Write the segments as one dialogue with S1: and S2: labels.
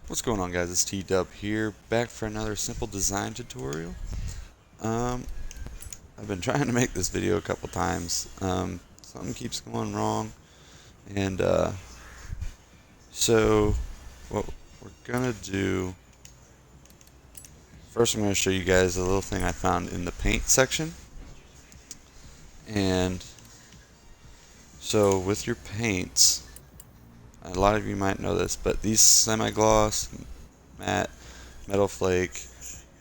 S1: What's going on, guys? It's T-Dub here, back for another simple design tutorial. I've been trying to make this video a couple times. Something keeps going wrong, and so what we're gonna do first, I'm gonna show you guys a little thing I found in the paint section. And so with your paints, a lot of you might know this, but these semi-gloss, matte, metal flake,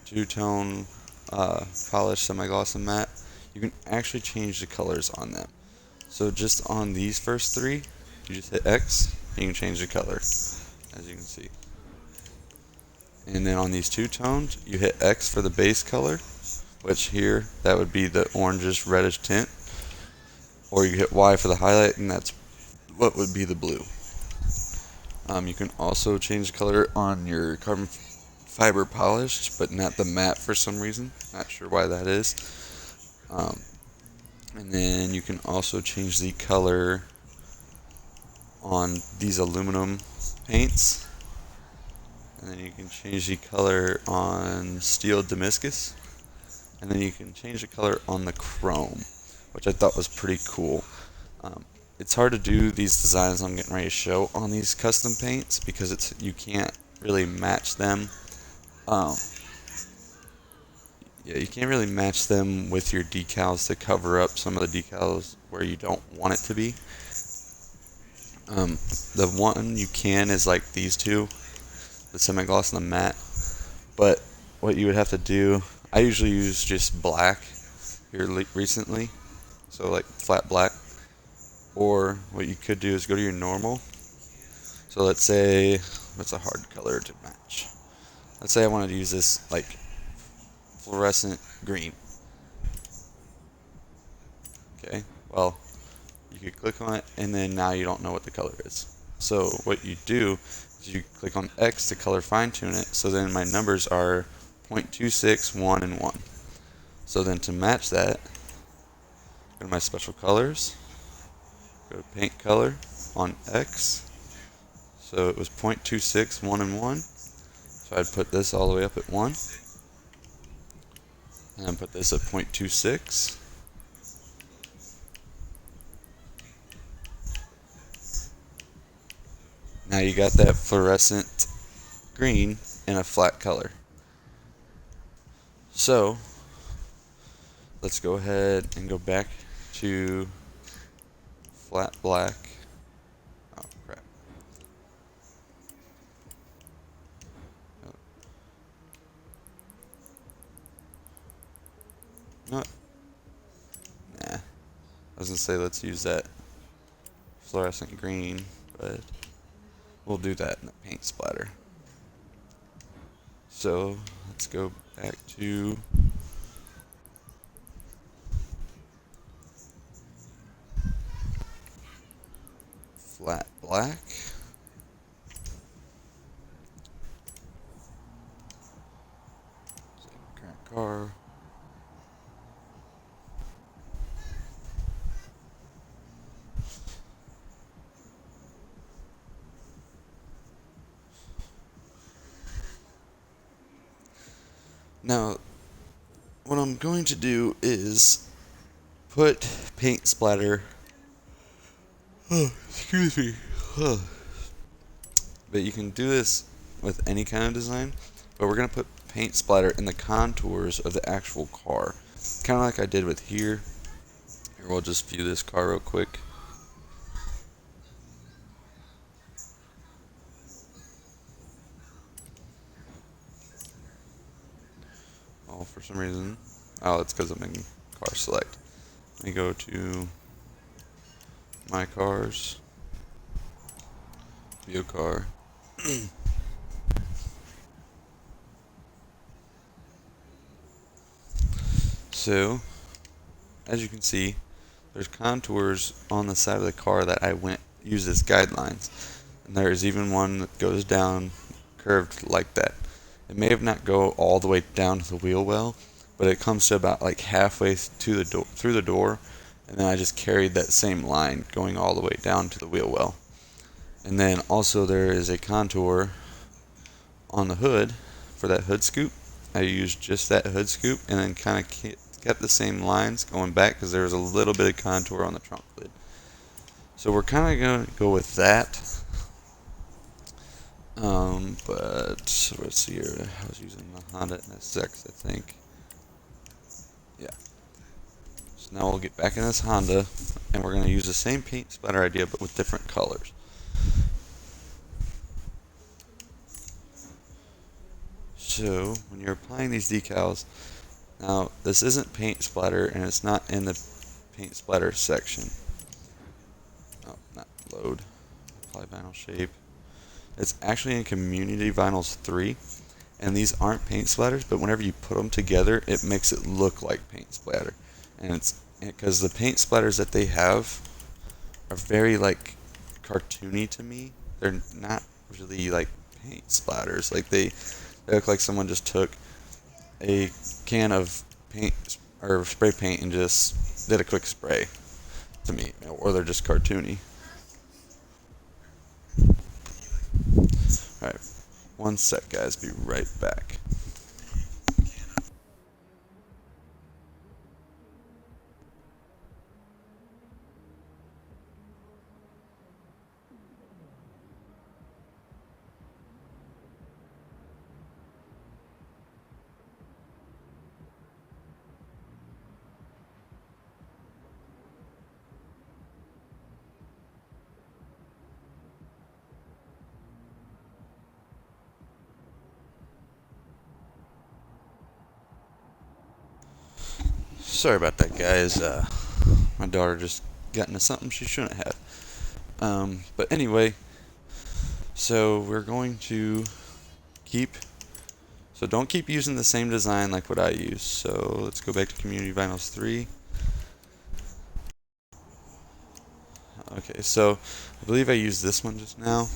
S1: two-tone, polished, semi-gloss, and matte, you can actually change the colors on them. So just on these first three, you just hit X, and you can change the color, as you can see. And then on these two-tones, you hit X for the base color, which here, that would be the orangish reddish tint. Or you hit Y for the highlight, and that's what would be the blue. You can also change the color on your carbon fiber polished, but not the matte for some reason. Not sure why that is. And then you can also change the color on these aluminum paints. And then you can change the color on steel Damascus. And then you can change the color on the chrome, which I thought was pretty cool. It's hard to do these designs I'm getting ready to show on these custom paints because you can't really match them. You can't really match them with your decals to cover up some of the decals where you don't want it to be. The one you can is like these two, the semi-gloss and the matte. But what you would have to do, I usually use just black here recently, so like flat black. Or what you could do is go to your normal. So let's say, what's a hard color to match? Let's say I wanted to use this like fluorescent green. Okay, well, you could click on it and then now you don't know what the color is. So what you do is you click on X to color fine tune it. So then my numbers are 0.26, 1, and 1. So then to match that, go to my special colors. Go to paint color on X. So it was 0.26, 1, and 1. So I'd put this all the way up at 1. And then put this at 0.26. Now you got that fluorescent green in a flat color. So let's go ahead and go back to flat black. Oh crap. No. Nah. I was gonna say let's use that fluorescent green, but we'll do that in the paint splatter. So let's go back to flat black. Current car. Now, what I'm going to do is put paint splatter. Oh, excuse me. But you can do this with any kind of design. But we're going to put paint splatter in the contours of the actual car. Kind of like I did with here. Here, we'll just view this car real quick. Oh, for some reason. Oh, it's because I'm in car select. Let me go to my cars. View car. So, as you can see, there's contours on the side of the car that I used as guidelines. And there's even one that goes down curved like that. It may have not go all the way down to the wheel well, but it comes to about like halfway to the door, through the door, and then I just carried that same line going all the way down to the wheel well. And then also there is a contour on the hood, for that hood scoop, I used just that hood scoop and then kind of kept the same lines going back because there was a little bit of contour on the trunk lid. So we're kind of going to go with that. But let's see here. I was using the Honda NSX, I think. Yeah. So now we'll get back in this Honda, and we're going to use the same paint splatter idea, but with different colors. So when you're applying these decals, now this isn't paint splatter, and it's not in the paint splatter section. Oh, not load. Apply vinyl shape. It's actually in Community Vinyls 3, and these aren't paint splatters, but whenever you put them together, it makes it look like paint splatter. And it's because the paint splatters that they have are very like cartoony to me. They're not really like paint splatters. Like they look like someone just took a can of paint or spray paint and just did a quick spray to me, or they're just cartoony. Alright, one sec guys, be right back. Sorry about that guys, my daughter just got into something she shouldn't have. But anyway, so we're going to don't keep using the same design like what I use. So let's go back to Community Vinyls 3. Okay, so I believe I used this one just now.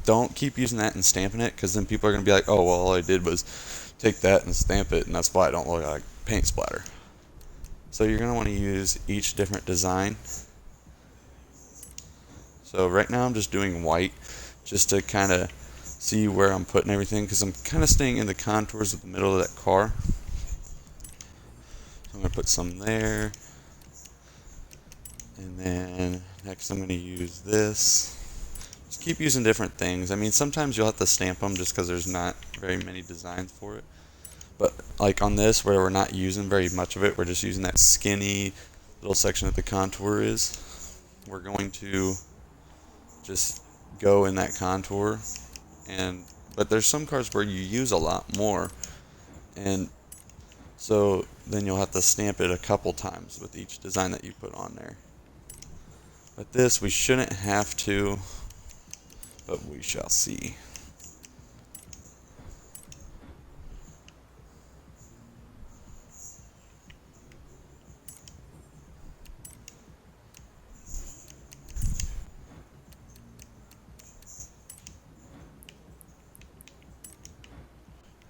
S1: Don't keep using that and stamping it, because then people are going to be like, oh, well, all I did was take that and stamp it, and that's why I don't look like paint splatter. So you're going to want to use each different design. So right now I'm just doing white, just to kind of see where I'm putting everything, because I'm kind of staying in the contours of the middle of that car. So I'm going to put some there. And then next I'm going to use this. Just keep using different things. I mean, sometimes you'll have to stamp them just because there's not very many designs for it. But like on this, where we're not using very much of it, we're just using that skinny little section that the contour is. We're going to just go in that contour. But there's some cars where you use a lot more. And so then you'll have to stamp it a couple times with each design that you put on there. But this, we shouldn't have to, but we shall see.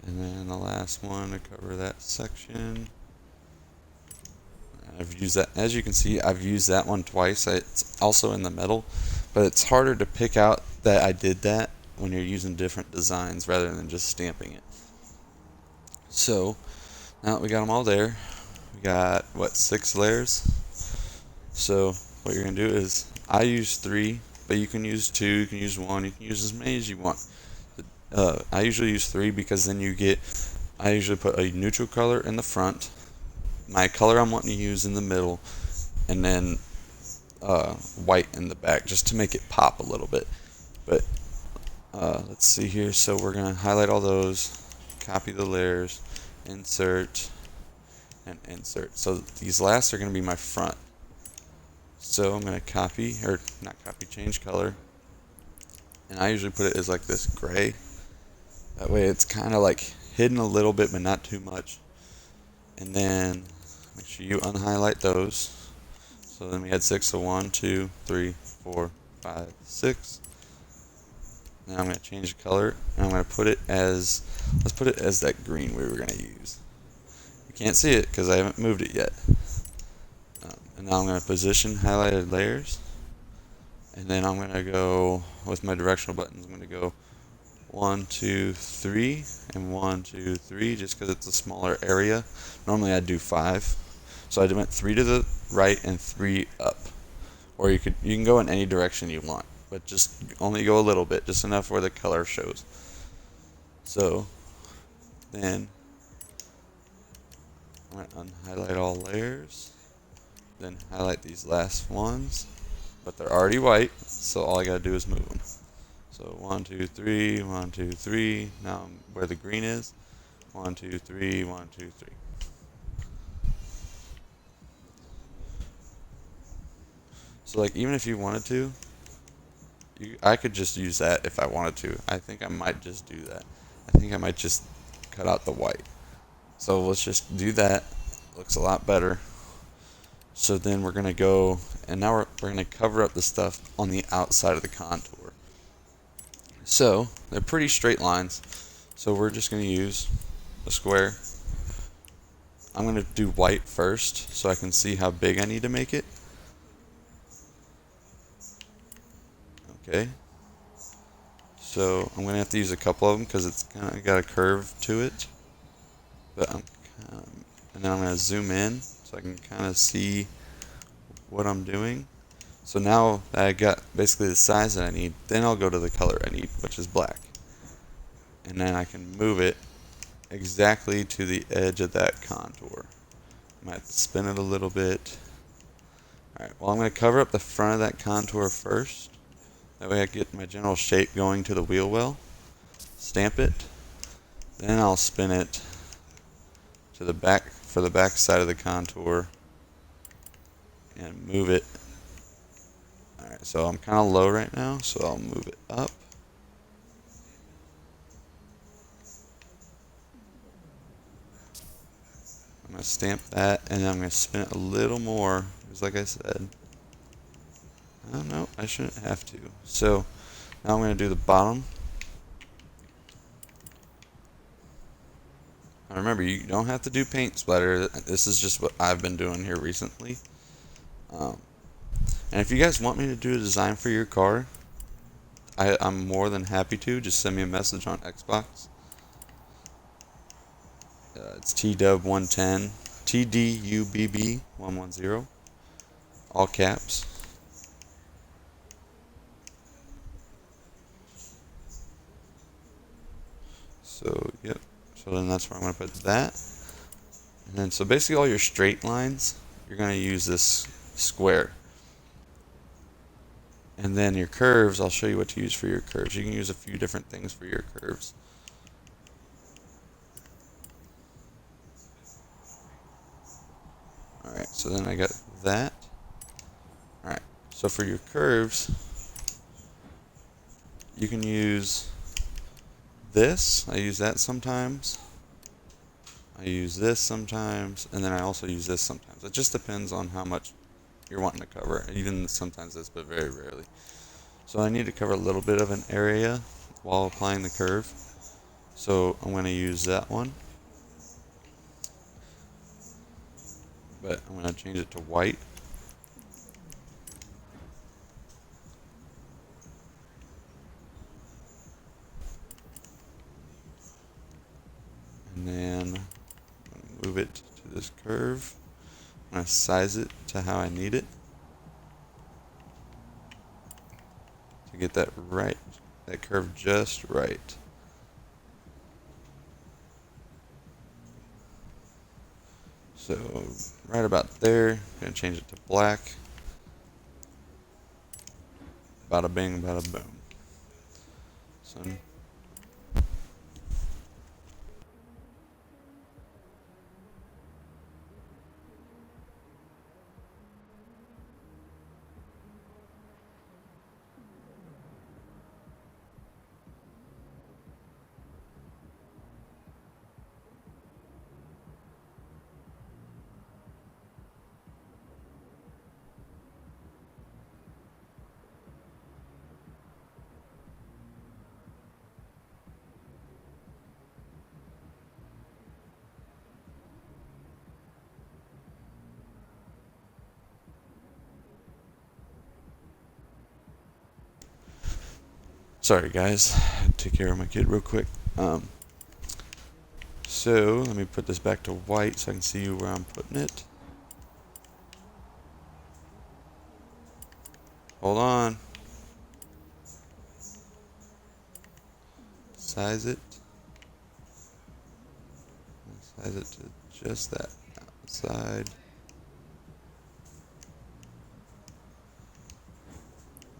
S1: And then the last one to cover that section. I've used that, as you can see, I've used that one twice. It's also in the middle, but it's harder to pick out that I did that when you're using different designs rather than just stamping it. So now that we got them all there, we got what, 6 layers. So what you're gonna do is, I use 3, but you can use 2, you can use 1, you can use as many as you want. I usually use 3 because then I usually put a neutral color in the front, my color I'm wanting to use in the middle, and then white in the back, just to make it pop a little bit. But let's see here. So we're gonna highlight all those, copy the layers, insert, and insert. So these last are gonna be my front. So I'm gonna copy, or not copy, change color, and I usually put it as like this gray. That way it's kind of like hidden a little bit, but not too much. And then make sure you unhighlight those. So then we had 6, so 1, 2, 3, 4, 5, 6. Now I'm going to change the color, and I'm going to put it as, let's put it as that green we were going to use. You can't see it because I haven't moved it yet. And now I'm going to position highlighted layers. And then I'm going to go, with my directional buttons, I'm going to go 1, 2, 3, and 1, 2, 3, just because it's a smaller area. Normally I'd do 5. So I went 3 to the right and 3 up. Or you can go in any direction you want, but just only go a little bit, just enough where the color shows. So then I'm going to unhighlight all layers, then highlight these last ones, but they're already white, so all I got to do is move them. So 1, 2, 3, 1, 2, 3. Now where the green is, 1, 2, 3, 1, 2, 3. So like even if you wanted to, I could just use that if I wanted to. I think I might just do that. I think I might just cut out the white. So let's just do that. Looks a lot better. So then we're going to go, and now we're going to cover up the stuff on the outside of the contour. So they're pretty straight lines. So we're just going to use a square. I'm going to do white first so I can see how big I need to make it. Okay. So I'm going to have to use a couple of them because it's kind of got a curve to it. But and then I'm going to zoom in so I can kind of see what I'm doing. So now that I got basically the size that I need, then I'll go to the color I need, which is black. And then I can move it exactly to the edge of that contour. I might spin it a little bit. Alright, well I'm going to cover up the front of that contour first. That way I get my general shape going to the wheel well. Stamp it. Then I'll spin it to the back for the back side of the contour and move it. Alright, so I'm kind of low right now, so I'll move it up. I'm going to stamp that, and then I'm going to spin it a little more, because like I said, I don't know, I shouldn't have to. So now I'm going to do the bottom. Now remember, you don't have to do paint splatter. This is just what I've been doing here recently. And if you guys want me to do a design for your car, I'm more than happy to. Just send me a message on Xbox. It's TDUB110, TDUBB110, all caps. So, yep. So then that's where I'm going to put that. And then, so basically all your straight lines, you're going to use this square. And then your curves, I'll show you what to use for your curves. You can use a few different things for your curves. Alright, so then I got that. Alright, so for your curves, you can use this. I use that sometimes. I use this sometimes, and then I also use this sometimes. It just depends on how much you're wanting to cover. Even sometimes this, but very rarely. So I need to cover a little bit of an area while applying the curve. So I'm going to use that one. But I'm going to change it to white. And then I'm going to move it to this curve. I'm going to size it to how I need it. To get that right, that curve just right. So right about there, I'm going to change it to black. Bada bing, bada boom. So Sorry guys, take care of my kid real quick. So let me put this back to white so I can see where I'm putting it. Hold on. Size it. Size it to just that outside.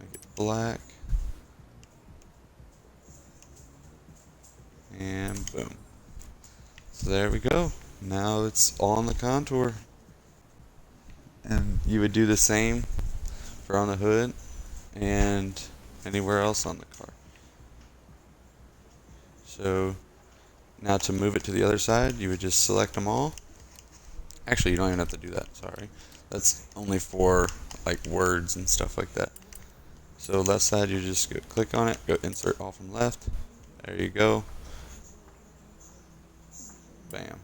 S1: Make it black. And boom. So there we go. Now it's all on the contour. And you would do the same for on the hood and anywhere else on the car. So now to move it to the other side, you would just select them all. Actually, you don't even have to do that, sorry. That's only for like words and stuff like that. So left side, you just go click on it, go insert all from left. There you go. Bam.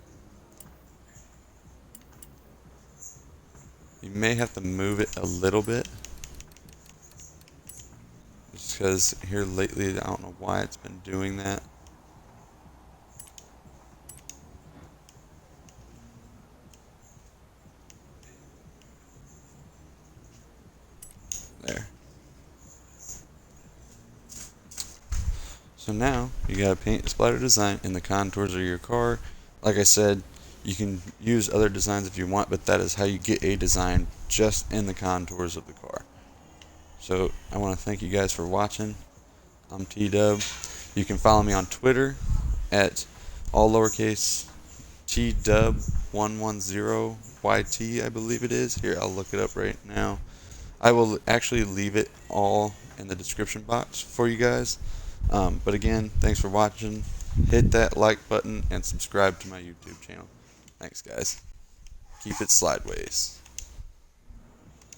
S1: You may have to move it a little bit. Just because here lately, I don't know why it's been doing that. There. So now you got a paint splatter design in the contours of your car. Like I said, you can use other designs if you want, but that is how you get a design just in the contours of the car. So I want to thank you guys for watching. I'm T-Dub. You can follow me on Twitter at all lowercase TDub110YT, I believe it is. Here, I'll look it up right now. I will actually leave it all in the description box for you guys. But again, thanks for watching. Hit that like button and subscribe to my YouTube channel. Thanks, guys. Keep it slideways.